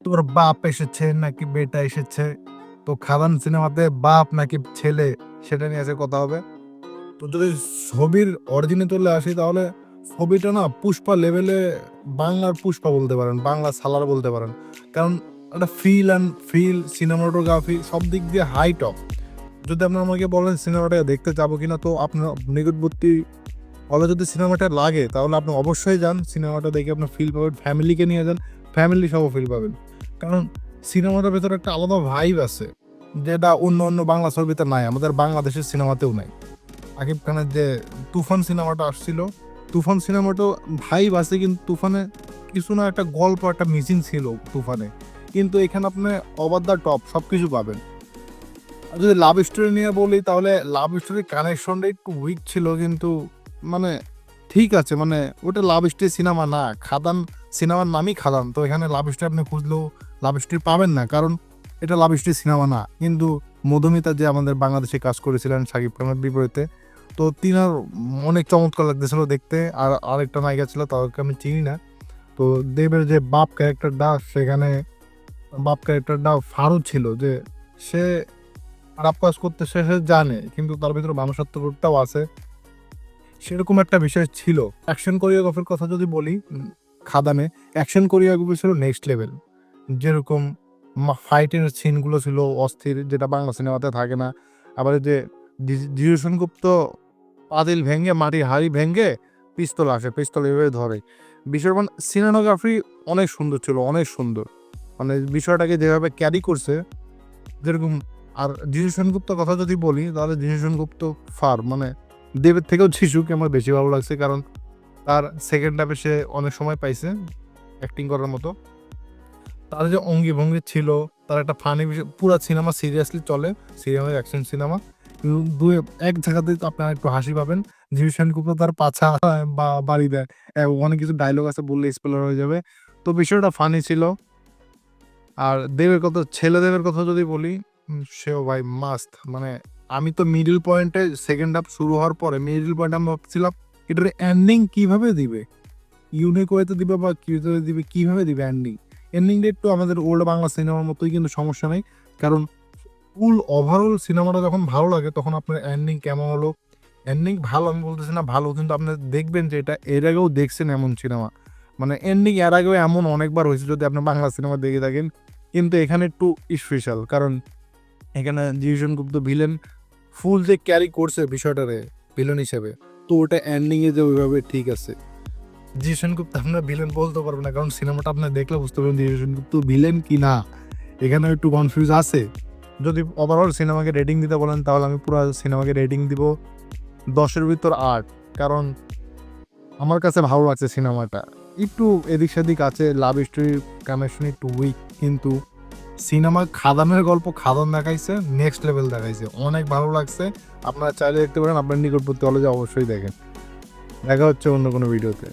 তোর বাপ এসেছে নাকি বেটা এসেছে। তো খাদান সিনেমাতে বাপ নাকি ছেলে সেটা নিয়ে আজকে কথা হবে। তো যদি ছবির অরিজিনে চলে আসি তাহলে ছবিটা না পুষ্পা লেভেলে, বাংলার পুষ্পা বলতে পারেন, বাংলা সালার বলতে পারেন। কারণ একটা ফিল সিনেমাটোগ্রাফি সব দিক দিয়ে হাই টপ। যদি আপনার আমাকে বলেন সিনেমাটা দেখতে যাবো কিনা, তো আপনার নিকটবর্তী হলে যদি সিনেমাটা লাগে তাহলে আপনি অবশ্যই যান, সিনেমাটা দেখে আপনার ফিল পাবেন। ফ্যামিলিকে নিয়ে যান, ফ্যামিলি সহ ফিল পাবেন। কারণ সিনেমাটার ভেতরে একটা আলাদা ভাইব আছে, যেটা অন্য অন্য বাংলা ছবিতে নাই, আমাদের বাংলাদেশের সিনেমাতেও নাই। আকিব খানের যে তুফান সিনেমাটা আসছিল, তুফান সিনেমাটাও ভাইব আছে, কিন্তু তুফানে কিছু না একটা গল্প একটা মিসিং ছিল তুফানে, কিন্তু এখানে আপনি ওভার দ্য টপ সব কিছু পাবেন। আর যদি লাভ স্টোরি নিয়ে বলি তাহলে লাভ স্টোরির কানেকশনটা একটু উইক ছিল, কিন্তু মানে ঠিক আছে, মানে ওটা লাভ স্টোরি সিনেমা না, খাদান সিনেমার নামই খাদান। তো এখানে লাভ স্টোরি আপনি খুঁজলেও লাভ স্টোরি পাবেন না, কারণ এটা লাভ স্টোরি সিনেমা না। কিন্তু মধুমিতা যে আমাদের বাংলাদেশে কাজ করেছিলেন শাকিব খানের বিপরীতে, তো তিনার অনেক চমৎকার লাগতেছিল দেখতে। আর আরেকটা নায়িকা ছিল, তাদেরকে আমি চিনি না। তো দেবের যে বাপ ক্যারেক্টারটা, সেখানে বাপ ক্যারেক্টারটা ফারুক ছিল, যে সে খারাপ কাজ করতে সে জানে, কিন্তু তার ভিতরে মানুষত্ববোধটাও আছে, সেরকম একটা বিষয় ছিল। অ্যাকশন কোরিওগ্রাফির কথা যদি বলি, খাদানে অ্যাকশন কোরিওগ্রাফি ছিল নেক্সট লেভেল। যেরকম ফাইটের সিনগুলো ছিল অস্থির, যেটা বাংলা সিনেমাতে থাকে না। আবার এই যে জিজু সেনগুপ্ত পাতিল ভেঙে, মাটির হাড়ি ভেঙে পিস্তল আসে, পিস্তল এভাবে ধরে। বিষয় মানে সিনেমাটোগ্রাফি অনেক সুন্দর ছিল, অনেক সুন্দর। মানে বিষয়টাকে যেভাবে ক্যারি করছে, যেরকম। আর যিশু সেনগুপ্তর কথা যদি বলি তাহলে যিশু সেনগুপ্ত মানে দেবের থেকেও যিশুকে আমার বেশি ভালো লাগছে, কারণ তার সেকেন্ড হাফে সে অনেক সময় পাইছে অ্যাক্টিং করার মতো। তার যে অঙ্গি ভঙ্গি ছিল, তার একটা ফানি বিষয়, পুরো সিনেমা সিরিয়াসলি চলে, সিনেমা অ্যাকশন সিনেমা। কিন্তু দুই এক জায়গাতে আপনারা একটু হাসি পাবেন, যিশু সেনগুপ্ত তার পাছা বা বাড়ি দেয়, অনেক কিছু ডায়লগ আছে বললে স্পয়লার হয়ে যাবে। তো বিষয়টা ফানি ছিল। আর দেবের কথা, ছেলে দেবের কথা যদি বলি, সেও ভাই মাস্ট। মানে আমি তো মিডল পয়েন্টে সেকেন্ড হাফ শুরু হওয়ার পরে মিডল পয়েন্টে আমি ভাবছিলাম এটার এন্ডিং কিভাবে দিবে, ইউনিক ওয়েতে দিবে বা কিভাবে দিবে, কিভাবে দিবে এন্ডিংটা একটু আমাদের ওল্ড বাংলা সিনেমার মতোই, কিন্তু সমস্যা নেই। কারণ ফুল ওভারঅল সিনেমাটা যখন ভালো লাগে তখন আপনার এন্ডিং কেমন হলো, এন্ডিং ভালো আমি বলতেছি না ভালো, কিন্তু আপনি দেখবেন যে এটা এর আগেও দেখছেন এমন সিনেমা, মানে এন্ডিং এর আগেও এমন অনেকবার হয়েছে যদি আপনি বাংলা সিনেমা দেখে থাকেন। কিন্তু এখানে একটু স্পেশাল, কারণ এখানে জিশু সেনগুপ্ত ভিলেন ফুল যে ক্যারি করছে বিষয়টারে ভিলেন হিসেবে, তো ওটা এন্ডিং এ যে ওইভাবে ঠিক আছে। জিশু সেনগুপ্ত আপনার ভিলেন বলতে পারবেন না, কারণ সিনেমাটা আপনি দেখলে বুঝতে পারবেন জিশু সেনগুপ্ত ভিলেন কি না, এখানে একটু কনফিউজ আছে। যদি ওভারঅল সিনেমাকে রেটিং দিতে বলেন তাহলে আমি পুরো সিনেমাকে রেটিং দিব 10-এর ভিতর 8। কারণ আমার কাছে ভালো লাগছে সিনেমাটা। একটু এদিক সেদিক আছে, লাভ স্টোরি কানেকশন একটু উইক, কিন্তু সিনেমা খাদানের গল্প খাদান দেখাইছে, নেক্সট লেভেল দেখাইছে, অনেক ভালো লাগছে। আপনারা চাইলে দেখতে পারেন, আপনার নিকটবর্তী হলে যে অবশ্যই দেখেন। দেখা হচ্ছে অন্য কোনো ভিডিওতে।